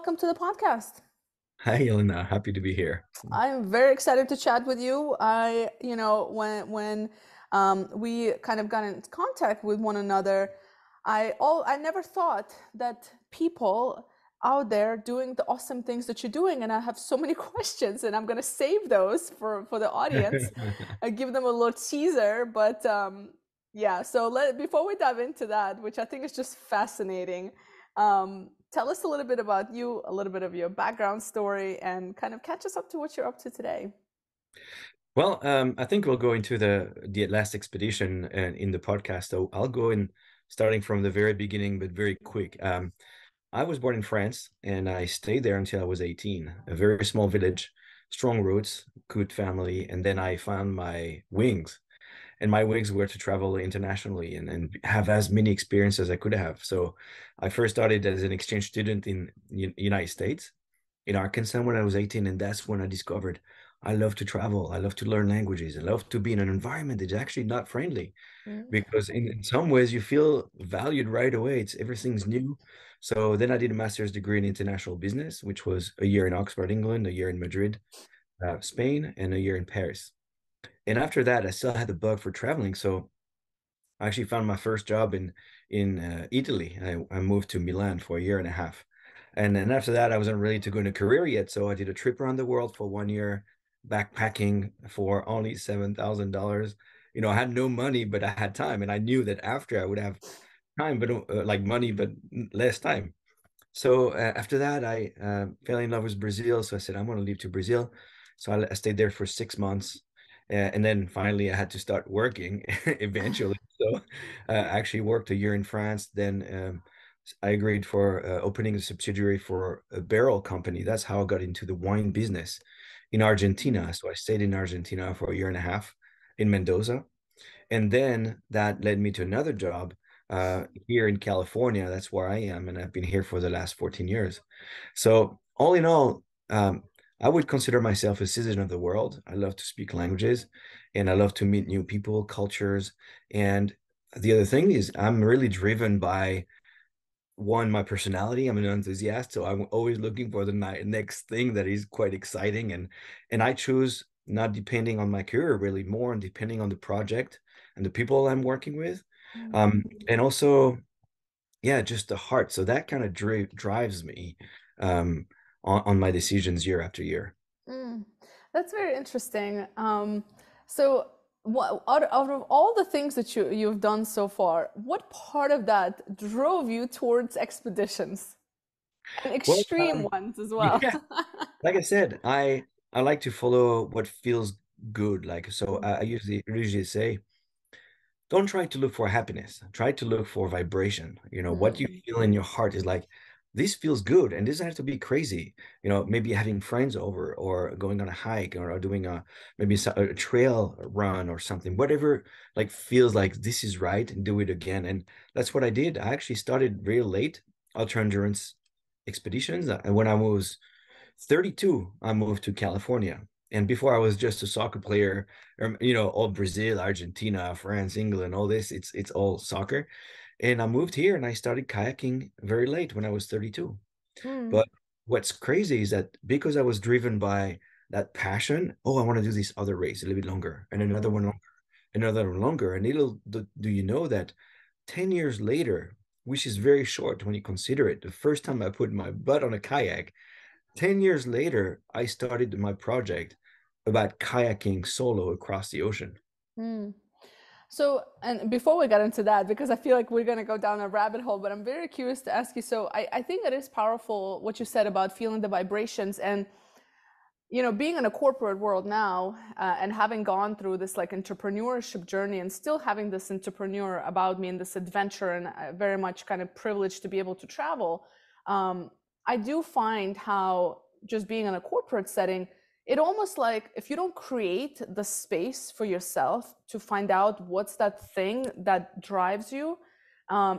welcome to the podcast. Hi, Elena. Happy to be here. I'm very excited to chat with you. When we kind of got in contact with one another, I never thought that people out there doing the awesome things that you're doing, and I have so many questions, and I'm gonna save those for the audience. I give them a little teaser, but yeah. So before we dive into that, which I think is just fascinating, tell us a little bit about you, a little bit of your background story, and kind of catch us up to what you're up to today. Well, I think we'll go into the last expedition in the podcast. So I'll go in starting from the very beginning, but very quick. I was born in France, and I stayed there until I was 18. A very small village, strong roots, good family, and then I found my wings. And my wings were to travel internationally and have as many experiences as I could have. So I first started as an exchange student in United States, in Arkansas when I was 18, and that's when I discovered I love to travel. I love to learn languages. I love to be in an environment that's actually not friendly Mm. because in some ways you feel valued right away. It's everything's new. So then I did a master's degree in international business, which was a year in Oxford, England, a year in Madrid, Spain, and a year in Paris. And after that, I still had the bug for traveling. So I actually found my first job in Italy. I moved to Milan for a year and a half. And then after that, I wasn't ready to go in a career yet. So I did a trip around the world for 1 year, backpacking for only $7,000. I had no money, but I had time. And I knew that after I would have time, but like money, but less time. So after that, I fell in love with Brazil. So I said, I'm going to leave to Brazil. So I stayed there for 6 months. And then finally, I had to start working eventually. So I actually worked a year in France. Then I agreed for opening a subsidiary for a barrel company. That's how I got into the wine business in Argentina. So I stayed in Argentina for a year and a half in Mendoza. And then that led me to another job here in California. That's where I am, and I've been here for the last 14 years. So all in all, I would consider myself a citizen of the world. I love to speak languages, and I love to meet new people, cultures. And the other thing is, I'm really driven by one, my personality. I'm an enthusiast, so I'm always looking for the next thing that is quite exciting, and I choose not depending on my career, really more on depending on the project and the people I'm working with, Mm. and also, yeah, just the heart. So that kind of drives me um, on my decisions year after year. Mm. That's very interesting. So, out of all the things that you've done so far, what part of that drove you towards expeditions and Well, extreme ones as well? yeah, like I said, I like to follow what feels good. Like so, I usually say, don't try to look for happiness. Try to look for vibration. What you Mm. feel in your heart is like, this feels good. And this doesn't have to be crazy. Maybe having friends over or going on a hike or doing maybe a trail run or something, whatever like feels like this is right and do it again. And that's what I did. I actually started real late ultra endurance expeditions. And when I was 32, I moved to California. And before I was just a soccer player, all Brazil, Argentina, France, England, all this, it's all soccer. And I moved here and I started kayaking very late when I was 32. Mm. But what's crazy is that because I was driven by that passion, oh, I want to do this other race a little bit longer and another Mm. one longer, another one longer. And little do you know that 10 years later, which is very short when you consider it, the first time I put my butt on a kayak, 10 years later, I started my project about kayaking solo across the ocean. Mm. So, and before we get into that, because I feel like we're going to go down a rabbit hole, but I'm very curious to ask you. So, I think it is powerful what you said about feeling the vibrations and, being in a corporate world now and having gone through this like entrepreneurship journey and still having this entrepreneur about me and this adventure and very much kind of privileged to be able to travel. Um, I do find how just being in a corporate setting, it almost like if you don't create the space for yourself to find out what's that thing that drives you,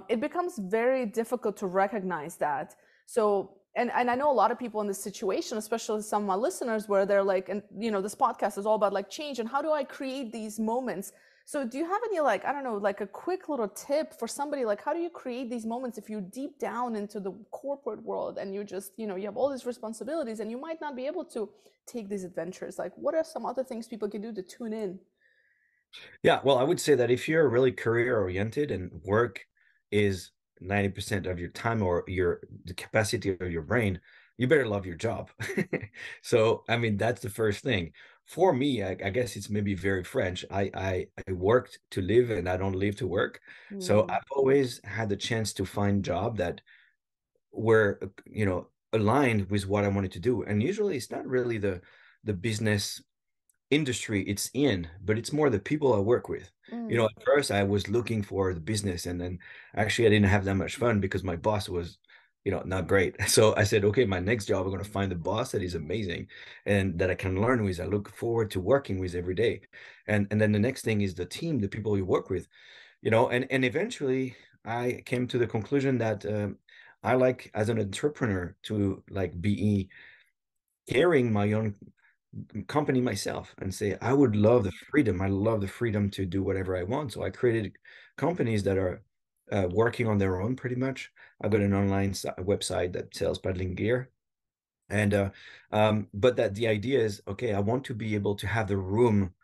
it becomes very difficult to recognize that. So and I know a lot of people in this situation, especially some of my listeners, where they're like, and this podcast is all about like change and how do I create these moments. So do you have any, like, I don't know, like a quick little tip for somebody, like how do you create these moments if you're deep down into the corporate world and you just, you have all these responsibilities and you might not be able to take these adventures? Like, what are some other things people can do to tune in? Yeah, well, I would say that if you're really career oriented and work is 90% of your time or the capacity of your brain, you better love your job. So, I mean, that's the first thing. For me, I guess it's maybe very French. I worked to live and I don't live to work. So Mm, I've always had the chance to find job that were, aligned with what I wanted to do. And usually it's not really the business industry it's in, but it's more the people I work with. mm, At first I was looking for the business, and then actually I didn't have that much fun because my boss was, not great. So I said, okay, my next job, I'm going to find the boss that is amazing and that I can learn with. I look forward to working with every day. And then the next thing is the team, the people you work with, and eventually I came to the conclusion that I like as an entrepreneur to like be carrying my own company myself and say I would love the freedom. I love the freedom to do whatever I want. So I created companies that are working on their own pretty much. I've got an online website that sells paddling gear. And but that the idea is, okay, I want to be able to have the room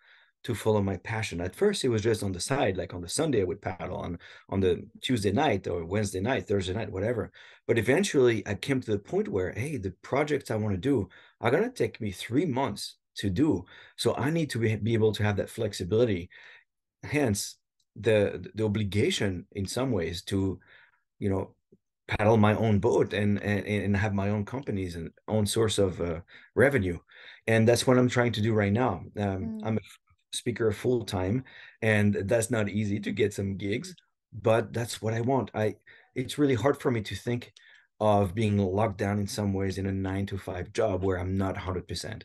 to follow my passion. At first, it was just on the side, like on the Sunday, I would paddle on the Tuesday night or Wednesday night, Thursday night, whatever. But eventually, I came to the point where, hey, the projects I want to do are gonna take me 3 months to do. So I need to be able to have that flexibility. Hence, the obligation in some ways to, you know, paddle my own boat and have my own companies and own source of revenue. And that's what I'm trying to do right now. I'm mm. a speaker full time, and that's not easy to get some gigs, but that's what I want. It's really hard for me to think of being locked down in some ways in a 9 to 5 job where I'm not 100%.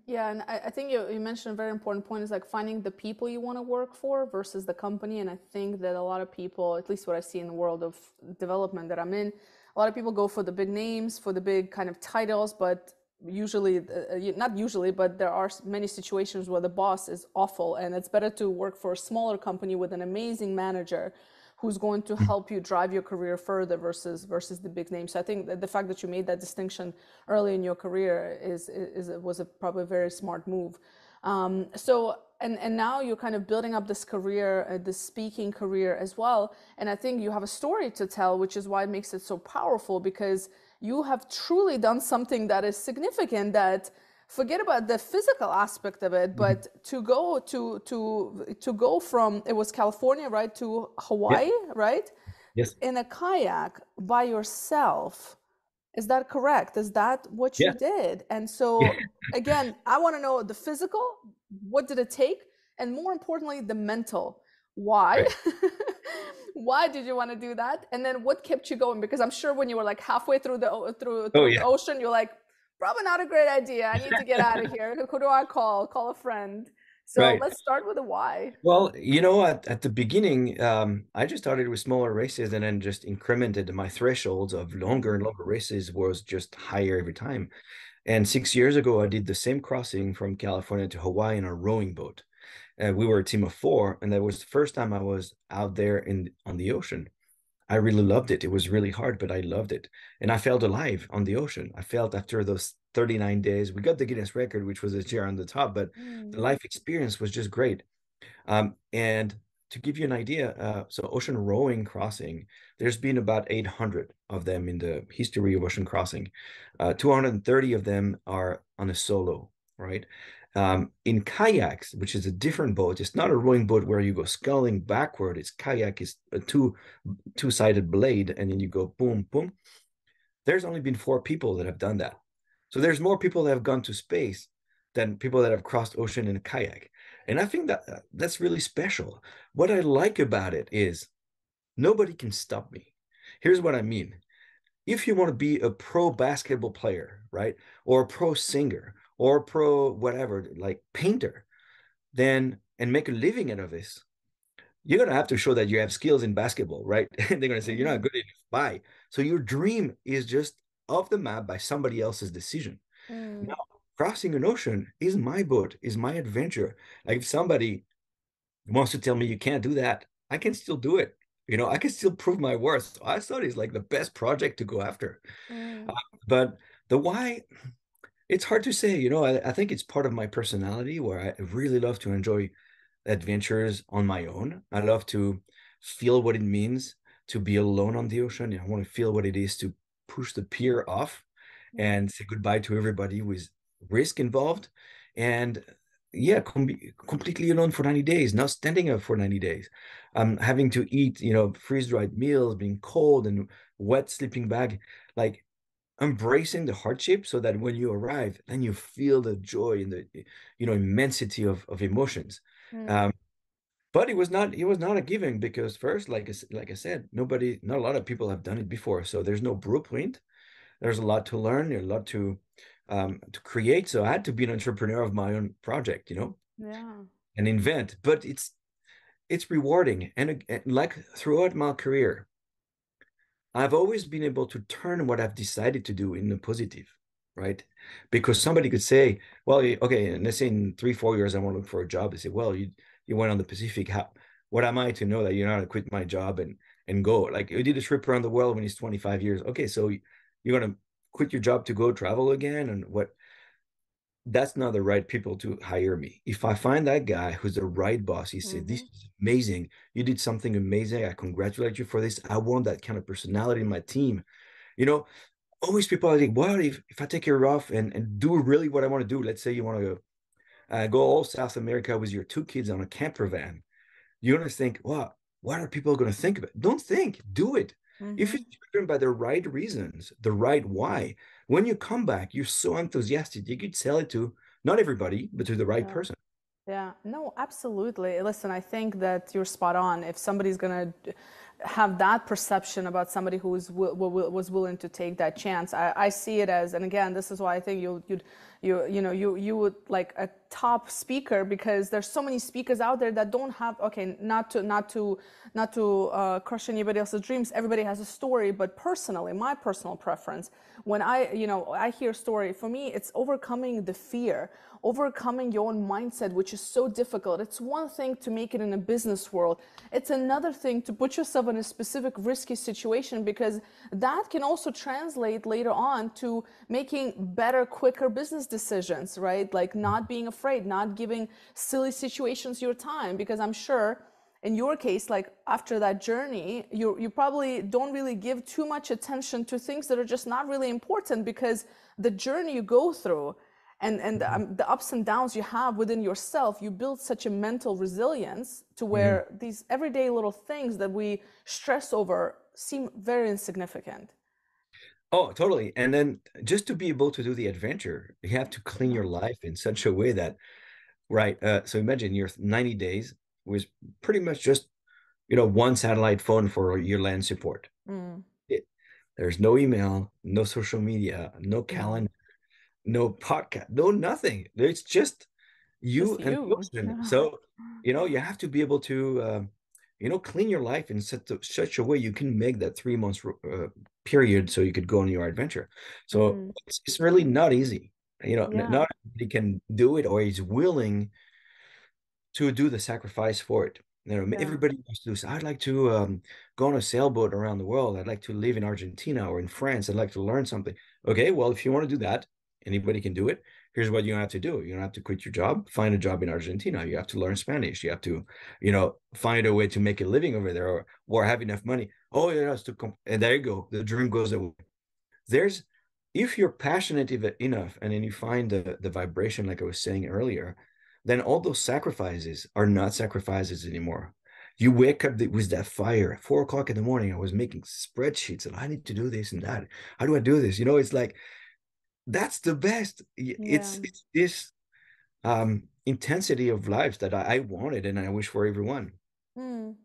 Yeah, and I think you mentioned a very important point is like finding the people you want to work for versus the company. And I think that a lot of people, at least what I see in the world of development that I'm in, a lot of people go for the big names, for the big kind of titles, but usually, not usually, but there are many situations where the boss is awful, and it's better to work for a smaller company with an amazing manager who's going to help you drive your career further versus the big name. So I think that the fact that you made that distinction early in your career was probably a very smart move. And now you're kind of building up this career, this speaking career as well. And I think you have a story to tell, which is why it makes it so powerful, because you have truly done something that is significant, that forget about the physical aspect of it, Mhm. but to go from, it was California, right, to Yeah. Hawaii, right, Yes. in a kayak by yourself. Is that correct? Is that what you Yeah. did? And Yeah. so again, I want to know the physical, what did it take? And more importantly, the mental. Why? Right. Why did you want to do that? And then what kept you going? Because I'm sure when you were like halfway through Oh through the yeah. ocean, you're like, probably not a great idea. I need to get out of here. Who do I call? Call a friend. So Right. let's start with the why. Well, at the beginning, I just started with smaller races and then just incremented my thresholds of longer and Mm, longer races was just higher every time. And 6 years ago, I did the same crossing from California to Hawaii in a rowing boat. We were a team of four, and that was the first time I was out there on the ocean. I really loved it. It was really hard, but I loved it. And I felt alive on the ocean. I felt after those 39 days, we got the Guinness record, which was a chair on the top, but the mm, life experience was just great. And to give you an idea, so ocean rowing crossing, there's been about 800 of them in the history of ocean crossing. 230 of them are on a solo, right? In kayaks, which is a different boat, it's not a rowing boat where you go sculling backward. It's kayak is a two-sided blade, and then you go boom, boom. There's only been 4 people that have done that. So there's more people that have gone to space than people that have crossed ocean in a kayak. And I think that that's really special. What I like about it is nobody can stop me. Here's what I mean. If you want to be a pro basketball player, right? Or a pro singer or a pro whatever, like painter, then and make a living out of this, you're gonna have to show that you have skills in basketball, right? And they're gonna say you're not mhm, good enough. Bye. So your dream is just off the map by somebody else's decision. Mm, Now, crossing an ocean is my boat, is my adventure. Like if somebody wants to tell me you can't do that, I can still do it. I can still prove my worth. So I thought it's like the best project to go after. Uh, mm, but the why, it's hard to say. I think it's part of my personality where I really love to enjoy adventures on my own. I love to feel what it means to be alone on the ocean. I want to feel what it is to push the pier off mm, and say goodbye to everybody with risk involved. And yeah, completely alone for 90 days, not standing up for 90 days. Having to eat, freeze-dried meals, being cold and wet sleeping bag, like embracing the hardship so that when you arrive, then you feel the joy and the, immensity of emotions. mm. Um, but it was not a given because first, like I said, not a lot of people have done it before. So there's no blueprint. There's a lot to learn, there's a lot to create. So I had to be an entrepreneur of my own project, Yeah. and invent. But it's rewarding. And like throughout my career, I've always been able to turn what I've decided to do in the positive, right? Because somebody could say, well, okay, and let's say in 3, 4 years, I want to look for a job. They say, well, you went on the Pacific. What am I to know that you're not going to quit my job and go? Like you did a trip around the world when he's 25 years. Okay, so you're going to quit your job to go travel again? And what? That's not the right people to hire me. If I find that guy who's the right boss, he said, this Mm-hmm. is amazing. You did something amazing. I congratulate you for this. I want that kind of personality in my team. You know, always people are like, well, if I take care of and do really what I want to do, let's say you want to go all South America with your 2 kids on a camper van, you're going to think, well, what are people going to think of it? Don't think, do it. If Mm-hmm. it's driven by the right reasons, the right why, when you come back, you're so enthusiastic. You could sell it to not everybody, but to the right Yeah. person. Yeah, no, absolutely. Listen, I think that you're spot on. If somebody's gonna have that perception about somebody who was willing to take that chance, I see it as, and again, this is why I think you would like a top speaker, because there's so many speakers out there that don't have, okay, not to crush anybody else's dreams. Everybody has a story, but personally, my personal preference, when I hear story, for me, it's overcoming the fear, overcoming your own mindset, which is so difficult. It's one thing to make it in a business world. It's another thing to put yourself in a specific risky situation, because that can also translate later on to making better, quicker business decisions, right? Like not being afraid, not giving silly situations your time, because I'm sure in your case, like after that journey, you probably don't really give too much attention to things that are just not really important, because the journey you go through and Mhm. the ups and downs you have within yourself, you build such a mental resilience to Mhm. where these everyday little things that we stress over seem very insignificant. Oh, totally. And then just to be able to do the adventure, you have to clean Yeah. your life in such a way that, right. So imagine your 90 days was pretty much just, one satellite phone for your land support. Mm. It, there's no email, no social media, no No, calendar, no podcast, no nothing. It's just you just and the you. ocean. Yeah. So, you have to be able to, clean your life in such a way you can make that 3 months period so you could go on your adventure. So Mm. it's really not easy. Yeah. Not everybody can do it or is willing to do the sacrifice for it. Yeah. Everybody wants to do. I'd like to go on a sailboat around the world. I'd like to live in Argentina or in France. I'd like to learn something. Okay, well, if you want to do that, anybody can do it. Here's what you have to do. You don't have to quit your job, find a job in Argentina. You have to learn Spanish. You have to, find a way to make a living over there or have enough money. Oh, yeah, and there you go. The dream goes away. There's, if you're passionate enough and then you find the vibration, like I was saying earlier, then all those sacrifices are not sacrifices anymore. You wake up with that fire at 4 o'clock in the morning. I was making spreadsheets and I need to do this and that. How do I do this? It's like that's the best. Yeah. It's this intensity of life that I wanted and I wish for everyone. Mm.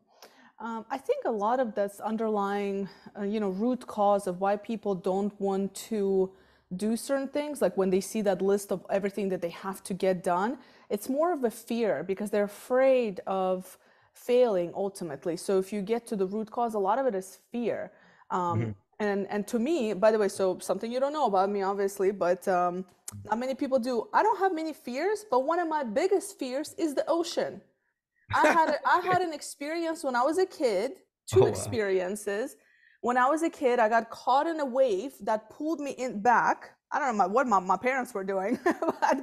I think a lot of that's underlying, root cause of why people don't want to do certain things. Like when they see that list of everything that they have to get done, it's more of a fear because they're afraid of failing ultimately. So if you get to the root cause, a lot of it is fear. Mhm. And to me, by the way, so something you don't know about me, obviously, but not many people do. I don't have many fears, but one of my biggest fears is the ocean. I had an experience when I was a kid, two Oh wow. experiences. When I was a kid, I got caught in a wave that pulled me in back. I don't know what my parents were doing.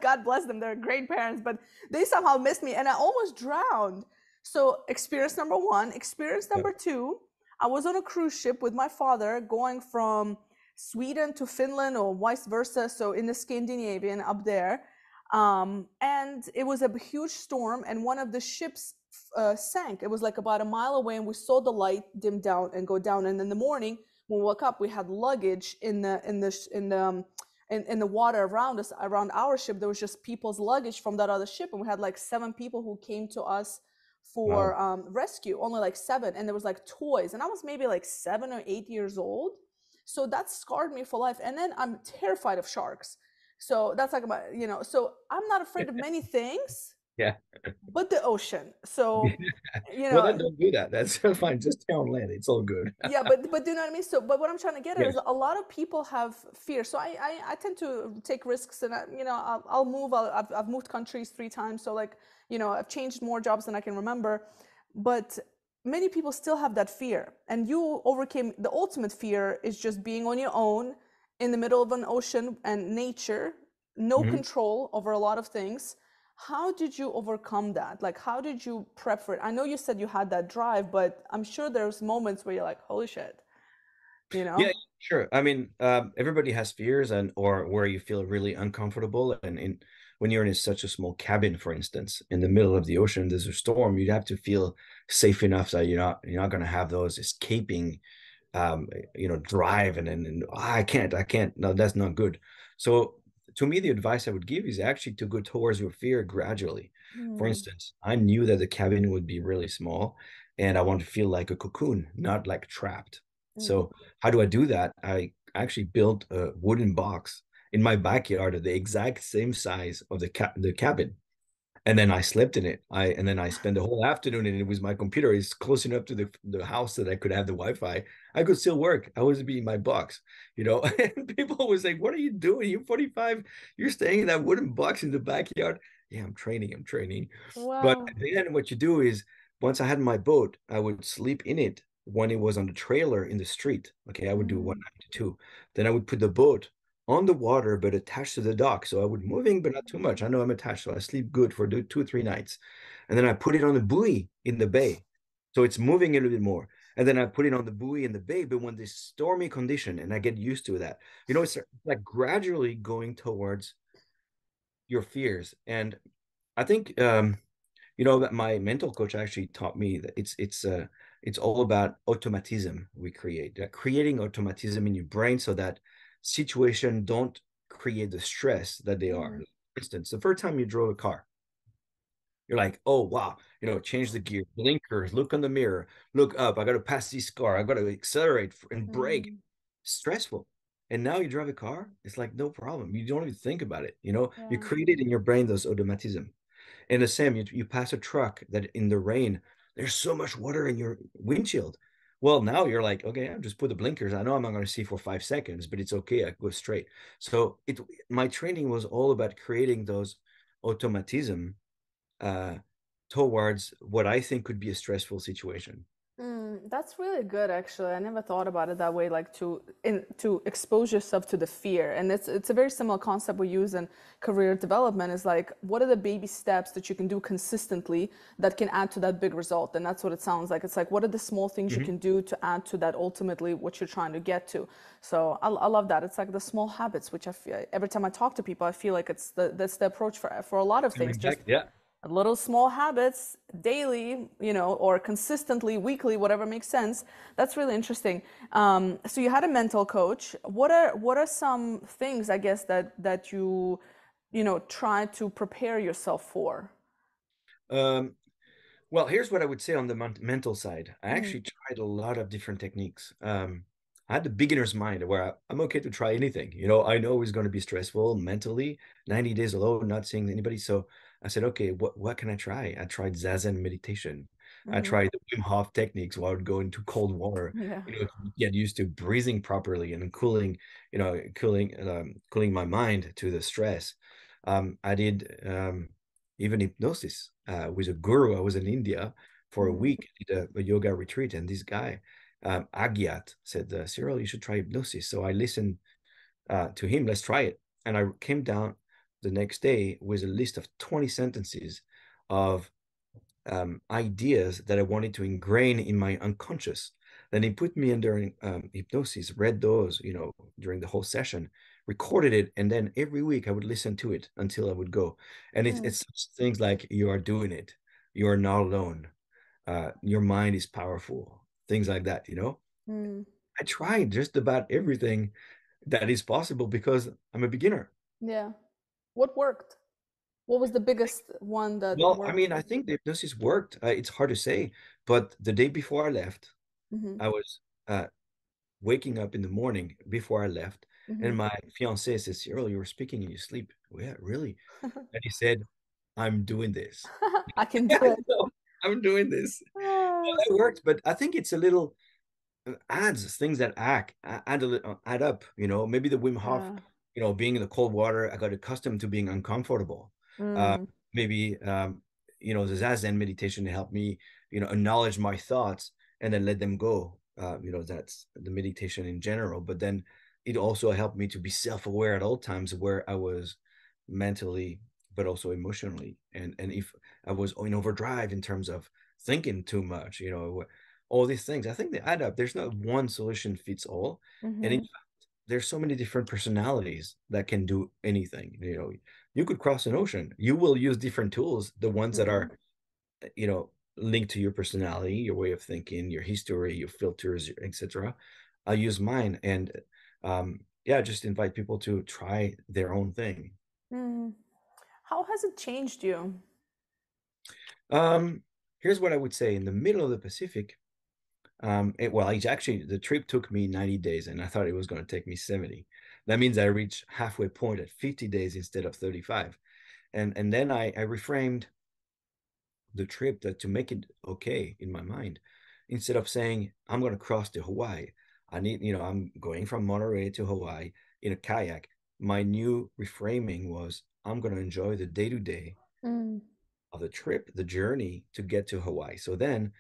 God bless them, they're great parents, but they somehow missed me and I almost drowned. So, experience number one. Experience Yeah. number two, I was on a cruise ship with my father going from Sweden to Finland or vice versa. So, in the Scandinavian up there. And it was a huge storm, and one of the ships sank. It was like about a mile away, and we saw the light dim down and go down. And in the morning, when we woke up, we had luggage in the water around us, around our ship. There was just people's luggage from that other ship, and we had like 7 people who came to us for Wow. rescue. Only like 7, and there was like toys, and I was maybe like 7 or 8 years old. So that scarred me for life. And then I'm terrified of sharks. So that's like my, so I'm not afraid of many things, Yeah. but the ocean. So, you Well, then know, don't do that. That's fine. Just stay on land. It's all good. yeah, but do you know what I mean? So, but what I'm trying to get at is Yes. a lot of people have fear. So I tend to take risks, and I'll move. I've moved countries 3 times. So like, I've changed more jobs than I can remember, but many people still have that fear, and you overcame the ultimate fear is just being on your own in the middle of an ocean and nature, no Mhm. control over a lot of things. How did you overcome that? Like, how did you prep for it? I know you said you had that drive, but I'm sure there's moments where you're like, holy shit, you Yeah, know? sure. I mean, everybody has fears and or where you feel really uncomfortable. And when you're in such a small cabin, for instance, in the middle of the ocean, there's a storm, you'd have to feel safe enough that you're not going to have those escaping drive and "Oh, I can't. No, that's not good." So to me, the advice I would give is actually to go towards your fear gradually. For Hmm. instance, I knew that the cabin would be really small and I want to feel like a cocoon, not like trapped. Mm. So how do I do that? I actually built a wooden box in my backyard of the exact same size of the cabin. And then I slept in it. And then I spent the whole afternoon and it was my computer is close enough to the house that I could have the Wi-Fi. I could still work. I was being my box, And people was like, "What are you doing? You're 45. You're staying in that wooden box in the backyard." Yeah, I'm training. I'm training. But Wow. then what you do is once I had my boat, I would sleep in it when it was on the trailer in the street. Okay, I would do one Mm. night to two. Then I would put the boat on the water, but attached to the dock. So I would moving, but not too much. I know I'm attached, so I sleep good for 2 or 3 nights. And then I put it on the buoy in the bay. So it's moving a little bit more. And then I put it on the buoy in the bay, but when there's stormy condition and I get used to that, it's like gradually going towards your fears. And I think that my mental coach actually taught me that it's all about automatism we create, creating automatism in your brain so that situation don't create the stress that they are. Mm. For instance, the first time you drove a car, you're like, oh wow, change the gear, blinkers, look on the mirror, look up, I got to pass this car, I got to accelerate and brake. Mm. Stressful. And now you drive a car, it's like no problem. You don't even think about it. You Yeah. create it in your brain, those automatism. And the same, you pass a truck that in the rain, there's so much water in your windshield. Well, now you're like, okay, I'll just put the blinkers. I know I'm not going to see for 5 seconds, but it's okay. I go straight. So my training was all about creating those automatism uh, towards what I think could be a stressful situation. That's really good, actually. I never thought about it that way, like to expose yourself to the fear. And it's a very similar concept we use in career development. Is like, what are the baby steps that you can do consistently that can add to that big result? And that's what it sounds like. It's like, what are the small things you Mhm. can do to add to that ultimately what you're trying to get to? So I love that. It's like the small habits, which I feel every time I talk to people, I feel like that's the approach for a lot of things. Just Exactly. Yeah. little small habits daily, or consistently, weekly, whatever makes sense. That's really interesting. So you had a mental coach. What are some things, I guess, that you try to prepare yourself for? Um, Well, here's what I would say on the mental side. I Mm. actually tried a lot of different techniques. I had the beginner's mind where I'm okay to try anything. I know it's going to be stressful mentally, 90 days alone, not seeing anybody. So I said, okay, what can I try? I tried Zazen meditation. I Mm-hmm. tried the Wim Hof techniques where I would go into cold water, Yeah. to get used to breathing properly and cooling, cooling my mind to the stress. I did even hypnosis with a guru. I was in India for a Mm-hmm. week, did a yoga retreat, and this guy, Agyat, said, Cyril, you should try hypnosis. So I listened to him, let's try it. And I came down the next day with a list of 20 sentences of ideas that I wanted to ingrain in my unconscious. Then he put me under hypnosis, read those, during the whole session, recorded it, and then every week I would listen to it until I would go. And it's such things like you are doing it, you are not alone, your mind is powerful, things like that. Mm. I tried just about everything that is possible because I'm a beginner. Yeah. What worked? What was the biggest one that Well, I worked mean, for I you? think the hypnosis worked. It's hard to say, but the day before I left, Mm-hmm. I was uh, waking up in the morning before I left, Mm-hmm. and my fiance says, "Cyril, you were speaking in your sleep." "Oh, yeah, really?" And he said, "I'm doing this." I can do Yeah, it. no, I'm doing this. Ah, Well, that worked, but I think it's a little adds things that add up. Maybe the Wim Hof, yeah. being in the cold water, I got accustomed to being uncomfortable. Uh, Mm. maybe the Zazen meditation helped me, acknowledge my thoughts and then let them go. That's the meditation in general. But then it also helped me to be self-aware at all times where I was mentally, but also emotionally. And if I was in overdrive in terms of thinking too much, all these things. I think they add up. There's not one solution fits all. And in Mm-hmm. fact, there's so many different personalities that can do anything. You could cross an ocean. You will use different tools, the ones that Mm. are, linked to your personality, your way of thinking, your history, your filters, etc. I use mine. And yeah, just invite people to try their own thing. Mm. How has it changed you? Um, Here's what I would say. In the middle of the Pacific, it's actually the trip took me 90 days and I thought it was going to take me 70. That means I reached halfway point at 50 days instead of 35. And then I reframed the trip that to make it okay in my mind. Instead of saying I'm going to cross to Hawaii, I'm going from Monterey to Hawaii in a kayak. My new reframing was I'm going to enjoy the day-to-day Mm. of the trip, the journey to get to Hawaii. So then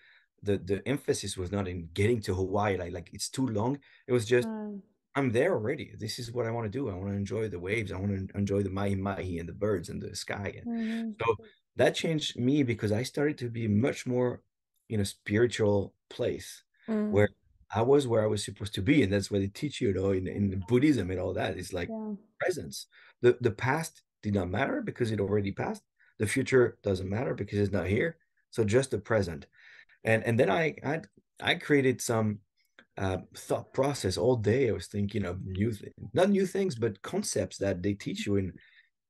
the emphasis was not in getting to Hawaii, like it's too long. It was just Mm. I'm there already. This is what I want to do. I want to enjoy the waves. I want to enjoy the mahi mahi and the birds and the sky. And Mm-hmm. so that changed me because I started to be much more in a spiritual place Mm. where I was where I was supposed to be. And that's what they teach you, in Buddhism and all that. It's like Yeah. presence. The past did not matter because it already passed. The future doesn't matter because it's not here. So just the present. And then I created some thought process all day. I was thinking of not new things, but concepts that they teach you in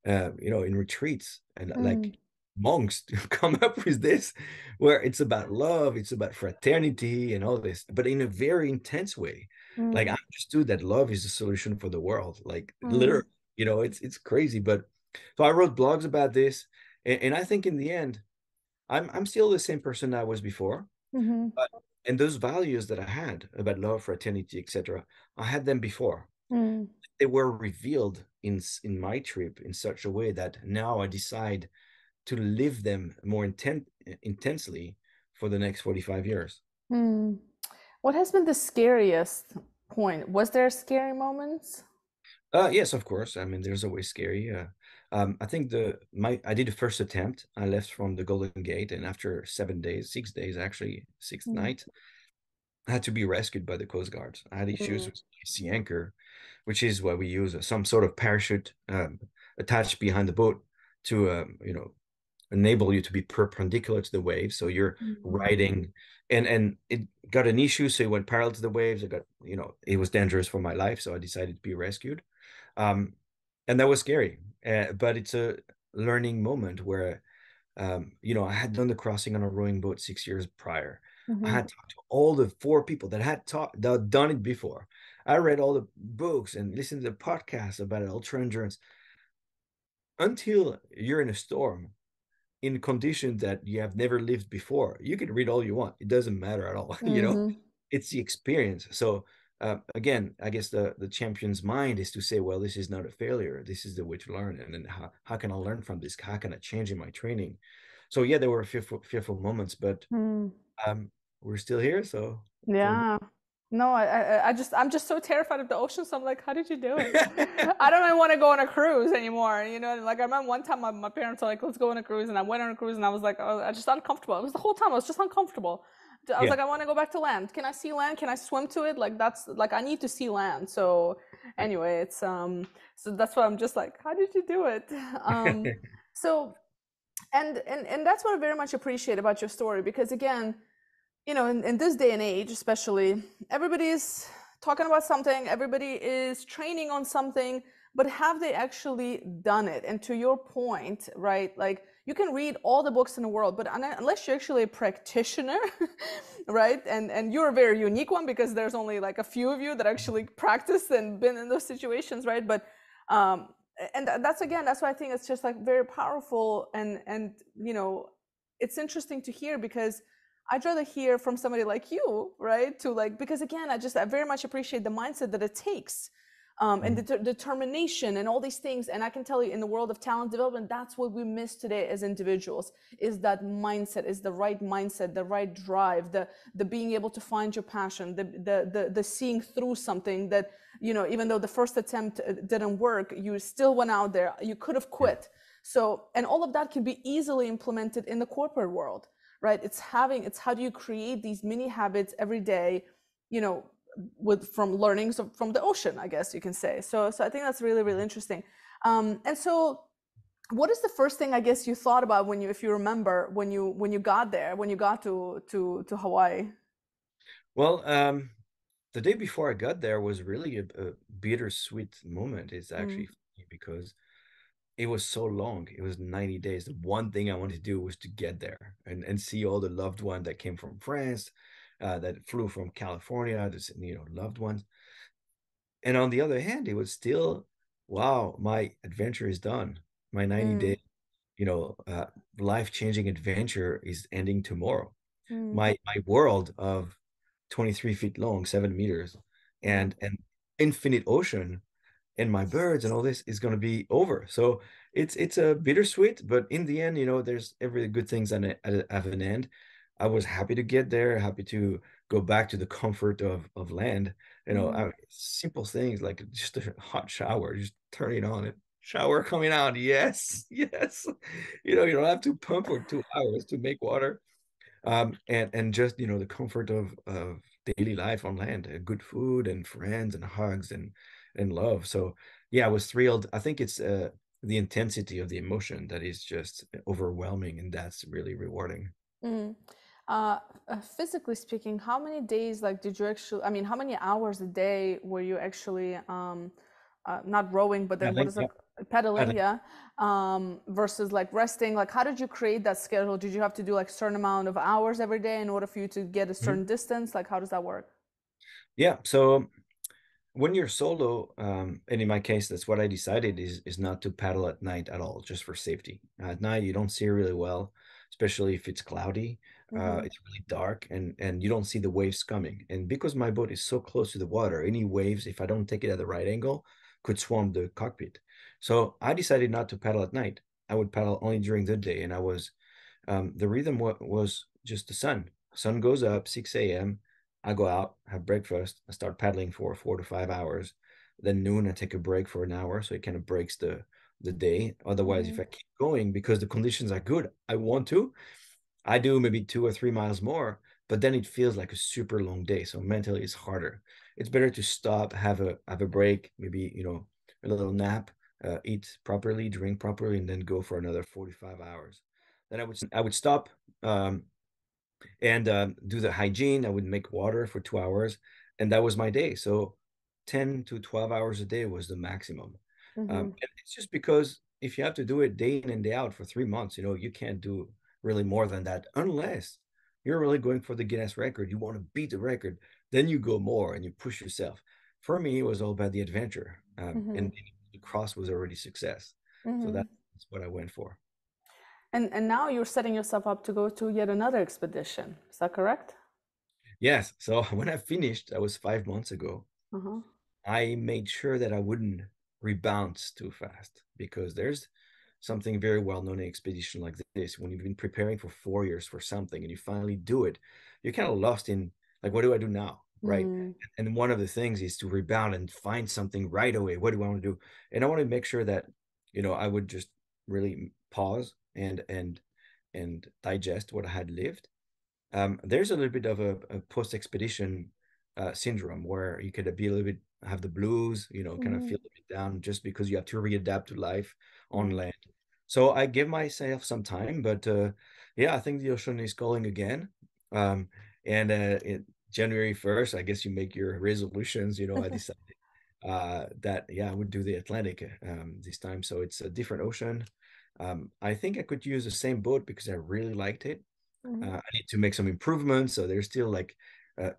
retreats and Mm. like monks to come up with this, where it's about love, it's about fraternity and all this, but in a very intense way. Like I Mm. understood that love is the solution for the world, like Mm. literally, it's crazy. But so I wrote blogs about this, and I think in the end, I'm still the same person I was before. Mm-hmm. But and those values that I had about love, fraternity, etc., I had them before. Mm. They were revealed in my trip in such a way that now I decide to live them more intensely for the next 45 years. Mm. What has been the scariest point? Was there scary moments? Yes, of course. I mean, there's always scary. I think I did the first attempt. I left from the Golden Gate, and after 7 days, 6 days actually, sixth Mm. night, I had to be rescued by the Coast Guard. I had issues Mm. with sea anchor, which is what we use, some sort of parachute attached behind the boat to, enable you to be perpendicular to the waves. So you're Mm. riding, and it got an issue. So it went parallel to the waves. It was dangerous for my life. So I decided to be rescued. Um, and that was scary. But it's a learning moment where I had done the crossing on a rowing boat 6 years prior. I Mm-hmm. had talked to all the four people that had done it before. I read all the books and listened to the podcasts about ultra endurance until you're in a storm. in conditions that you have never lived before. You can read all you want. It doesn't matter at all. Mm-hmm. It's the experience. So again, I guess the champion's mind is to say, well, this is not a failure. This is the way to learn. And then how can I learn from this? How can I change in my training? So yeah, there were fearful moments, but Mm. um, we're still here. So Yeah. No, I'm just so terrified of the ocean. So I'm like, how did you do it? I don't even want to go on a cruise anymore. Like I remember one time my parents were like, let's go on a cruise. And I went on a cruise and I was like, oh, I just uncomfortable. It was the whole time. I was just uncomfortable. I was yeah, like, I want to go back to land. Can I see land? Can I swim to it? Like that's like, I need to see land. So anyway, so that's why I'm just like, how did you do it? So, and that's what I very much appreciate about your story, because again, in this day and age, especially, everybody's talking about something, everybody is training on something, but have they actually done it? And to your point, right? Like you can read all the books in the world, but unless you're actually a practitioner, right? And you're a very unique one because there's only like a few of you that actually practiced and been in those situations, right? But um, and that's why I think it's just like very powerful, and it's interesting to hear, because I'd rather hear from somebody like you, right? To like, because again, I very much appreciate the mindset that it takes, and the determination and all these things. And I can tell you, in the world of talent development, that's what we miss today as individuals: is that mindset, is the right mindset, the right drive, the being able to find your passion, the seeing through something that, even though the first attempt didn't work, you still went out there. You could have yeah, quit. So, and all of that can be easily implemented in the corporate world, right? It's how do you create these mini habits every day, you know, from learnings from the ocean, I guess you can say. So I think that's really, really interesting. And so, what is the first thing, I guess, you thought about when if you remember, when you got there, when you got to Hawaii? well, the day before I got there was really a bittersweet moment. It's Mm, actually funny because it was so long. It was 90 days. The one thing I wanted to do was to get there and see all the loved ones that came from France, that flew from California, this, loved ones. And on the other hand, it was still, wow, my adventure is done. My 90 mm, day, you know, uh, life-changing adventure is ending tomorrow. mm, My world of 23 feet long, 7 meters, mm, and infinite ocean and my birds and all this is going to be over. So it's a bittersweet, but in the end, there's every good things have an end. I was happy to get there, happy to go back to the comfort of land. mm, Simple things like just a hot shower, just turn it on and shower coming out. Yes, yes. You don't have to pump for 2 hours to make water. And just the comfort of daily life on land, good food and friends and hugs and love. So yeah, I was thrilled. I think it's the intensity of the emotion that is just overwhelming, and that's really rewarding. mm. Uh, Physically speaking, how many days, like, did you actually, I mean, how many hours a day were you actually, not rowing, but I then what think is yeah, it, I pedaling, think yeah, versus like resting? Like, how did you create that schedule? Did you have to do like a certain amount of hours every day in order for you to get a mhm. certain distance? Like, how does that work? Yeah. So when you're solo, and in my case, that's what I decided is not to paddle at night at all, just for safety. At night, you don't see really well, especially if it's cloudy. Mm-hmm. It's really dark, and you don't see the waves coming. And because my boat is so close to the water, any waves, if I don't take it at the right angle, could swamp the cockpit. So I decided not to paddle at night. I would paddle only during the day, and the rhythm was just the sun. Sun goes up 6 a.m. I go out, have breakfast. I start paddling for 4 to 5 hours. Then noon, I take a break for an hour, so it kind of breaks the day. Otherwise, Mm-hmm. if I keep going because the conditions are good, I want to. I do maybe 2 or 3 miles more, but then it feels like a super long day. So mentally, it's harder. It's better to stop, have a break, maybe a little nap, eat properly, drink properly, and then go for another 45 hours. Then I would stop, and do the hygiene. I would make water for 2 hours, and that was my day. So 10 to 12 hours a day was the maximum. Mm-hmm. And it's just because if you have to do it day in and day out for 3 months, you can't do really more than that unless you're really going for the Guinness record. You want to beat the record, then you go more and you push yourself. For me, it was all about the adventure, Mm-hmm. and the cross was already success. So Mm-hmm. that's what I went for. And now you're setting yourself up to go to yet another expedition. Is that correct? Yes. So when I finished, that was 5 months ago. Uh-huh. I made sure that I wouldn't rebound too fast because there's something very well known in expedition like this. When you've been preparing for 4 years for something and you finally do it, you're kind of lost in like, what do I do now? Right. Mm, And one of the things is to rebound and find something right away. What do I want to do? And I want to make sure that, I would just really pause and digest what I had lived. There's a little bit of a post-expedition syndrome where you could be a little bit have the blues, kind of mm, feel a bit down just because you have to readapt to life on yeah. land. So I give myself some time, but yeah, I think the ocean is calling again. Um, and January 1st, I guess you make your resolutions. I decided that yeah, I would do the Atlantic this time. So it's a different ocean. I think I could use the same boat because I really liked it. Mhm. I need to make some improvements. So there's still like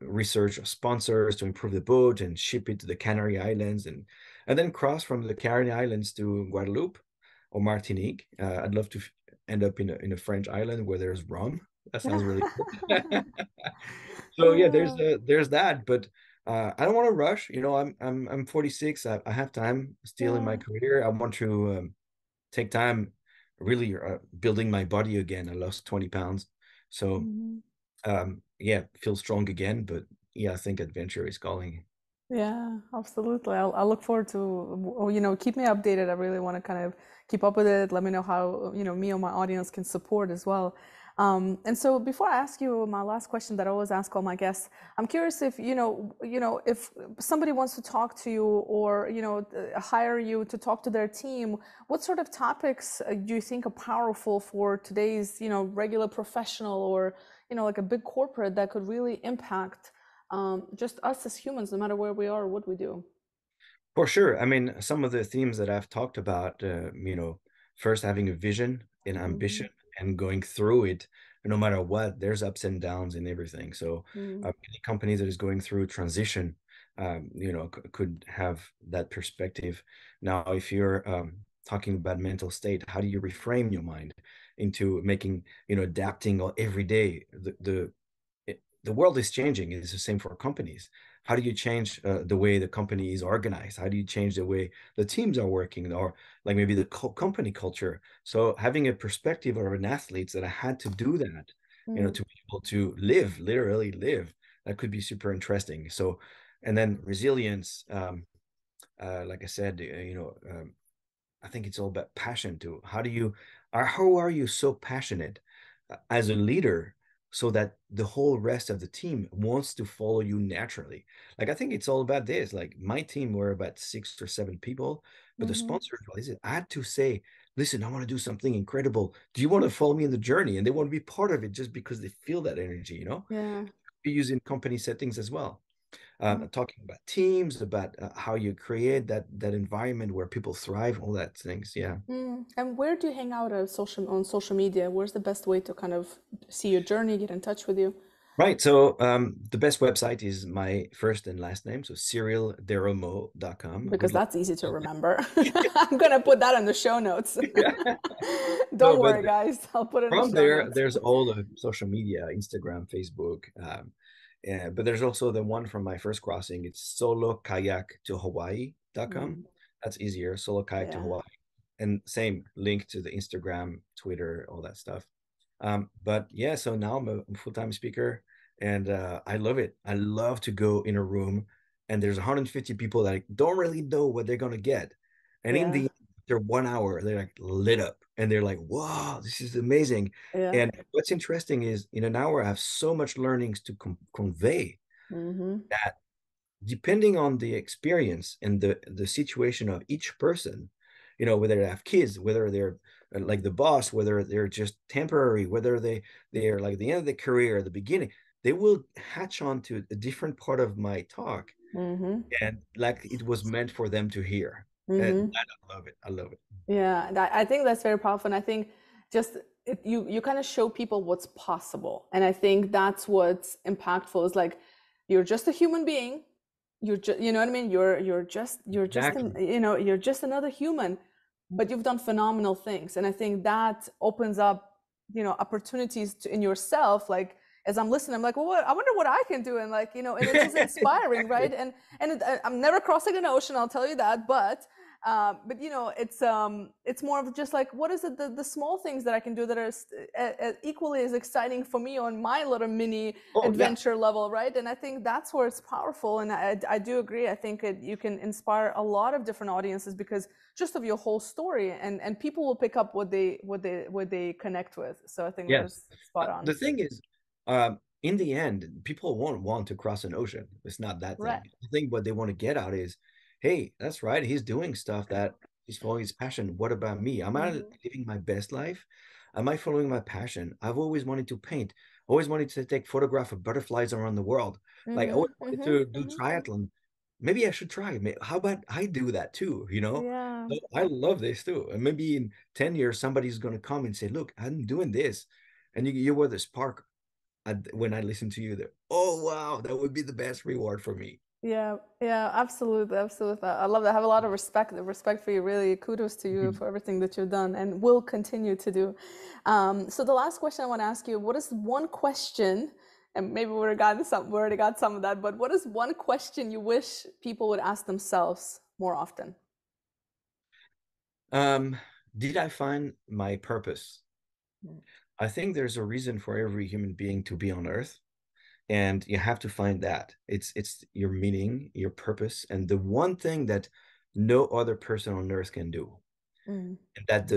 research of sponsors to improve the boat and ship it to the Canary Islands and then cross from the Canary Islands to Guadeloupe or Martinique. I'd love to end up in a French island where there's rum. That sounds really cool. So yeah, Yeah. there's that, but I don't want to rush. I'm 46. I have time still in my Yeah. career. I want to take time really building my body again. I lost 20 pounds. So Mhm. yeah, feel strong again, but yeah, I think adventure is calling. Yeah, absolutely. I'll look forward to, keep me updated. I really want to kind of keep up with it. Let me know how, me or my audience can support as well. And so before I ask you my last question that I always ask all my guests, I'm curious if, if somebody wants to talk to you or, hire you to talk to their team, what sort of topics do you think are powerful for today's, regular professional or, like a big corporate that could really impact just us as humans, no matter where we are or what we do. For sure. I mean, some of the themes that I've talked about, first having a vision and Mm-hmm. ambition and going through it, no matter what, there's ups and downs in everything. So, any companies that is going through transition, could have that perspective. Now, if you're talking about mental state, how do you reframe your mind into making, adapting every day? The world is changing. It's the same for companies. How do you change the way the company is organized? How do you change the way the teams are working, or like maybe the company culture? So having a perspective of an athlete that I had to do that, Mm-hmm. to be able to live, literally live, that could be super interesting. So, and then resilience, like I said, I think it's all about passion too. How are you so passionate as a leader so that the whole rest of the team wants to follow you naturally? Like, I think it's all about this. Like, my team were about 6 or 7 people, but the Mm-hmm. sponsors, what is it? I had to say, listen, I want to do something incredible. Do you want to follow me in the journey? And they want to be part of it just because they feel that energy, Yeah. We use in company settings as well, talking about teams, about how you create that environment where people thrive, all that things. Yeah. Mm. And where do you hang out on social media? Where's the best way to kind of see your journey, get in touch with you? Right. So the best website is my first and last name. So CyrilDerreumaux.com. Because Good luck. that's easy to remember. I'm gonna put that in the show notes. Yeah. Don't No, but worry, guys. I'll put it in the from show there, notes. there's all the social media, Instagram, Facebook. Yeah, but there's also the one from my first crossing. It's solo kayak to Hawaii.com. Mm. That's easier. Solo kayak to Yeah. Hawaii. And same link to the Instagram, Twitter, all that stuff. But yeah, so now I'm a full-time speaker and I love it. I love to go in a room and there's 150 people that don't really know what they're gonna get. And in Yeah. the after 1 hour, they're like lit up and they're like, wow, this is amazing. Yeah. And what's interesting is in an hour, I have so much learnings to convey Mm-hmm. that depending on the experience and the situation of each person, whether they have kids, whether they're like the boss, whether they're just temporary, whether they're like the end of the career or the beginning, they will hatch on to a different part of my talk Mm-hmm. and like it was meant for them to hear. And Mm-hmm. that I love it. I love it. Yeah, I think that's very powerful. And I think just you kind of show people what's possible. And I think that's what's impactful is like you're just a human being. You're just, you know what I mean? You're just Exactly. you're just another human, but you've done phenomenal things. And I think that opens up, opportunities in yourself. Like, as I'm listening, I'm like, well, I wonder what I can do. And like, and it's just inspiring, Exactly. right? And I'm never crossing an ocean, I'll tell you that. But it's more of just like, what is it, the small things that I can do that are equally as exciting for me on my little mini Oh yeah. adventure level, right? And I think that's where it's powerful. And I do agree. I think you can inspire a lot of different audiences because just of your whole story, and people will pick up what they connect with. So I think that Yes. is spot on. The thing is, in the end, people won't want to cross an ocean. It's not that Right. thing. The thing what they want to get out is, hey, that's right. He's doing stuff that he's following his passion. What about me? Am I Mm-hmm. living my best life? Am I following my passion? I've always wanted to paint, always wanted to take photograph of butterflies around the world. Like I Mm-hmm. always wanted Mm-hmm. to do Mm-hmm. triathlon. Maybe I should try. How about I do that too, you know? Yeah. So I love this too. And maybe in 10 years, somebody's going to come and say, look, I'm doing this. And you were the spark when I listen to you there. Oh, wow, that would be the best reward for me. Yeah, yeah, absolutely, absolutely. I love that. I have a lot of respect for you. Really, kudos to you for everything that you've done and will continue to do. So the last question I want to ask you, what is one question, and maybe we already got some of that, but what is one question you wish people would ask themselves more often? Um, did I find my purpose? Mm, I think there's a reason for every human being to be on Earth, and you have to find that. It's your meaning, your purpose, and the one thing that no other person on Earth can do. mm, And that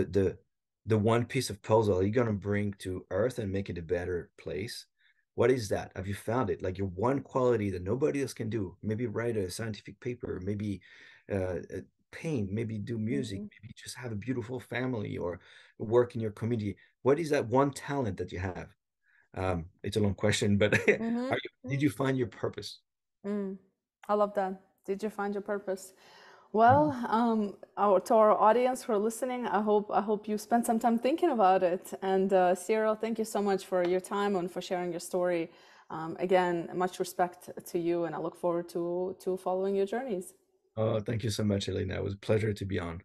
the one piece of puzzle you're gonna bring to Earth and make it a better place. What is that? Have you found it? Like your one quality that nobody else can do. Maybe write a scientific paper, maybe paint, maybe do music, mm, maybe just have a beautiful family or work in your community. What is that one talent that you have? It's a long question, but mm-hmm. did you find your purpose? Mm. I love that. Did you find your purpose? Well, to our audience who are listening, I hope you spent some time thinking about it. And Cyril, thank you so much for your time and for sharing your story. Again, much respect to you, and I look forward to following your journeys. Oh, thank you so much, Elena. It was a pleasure to be on.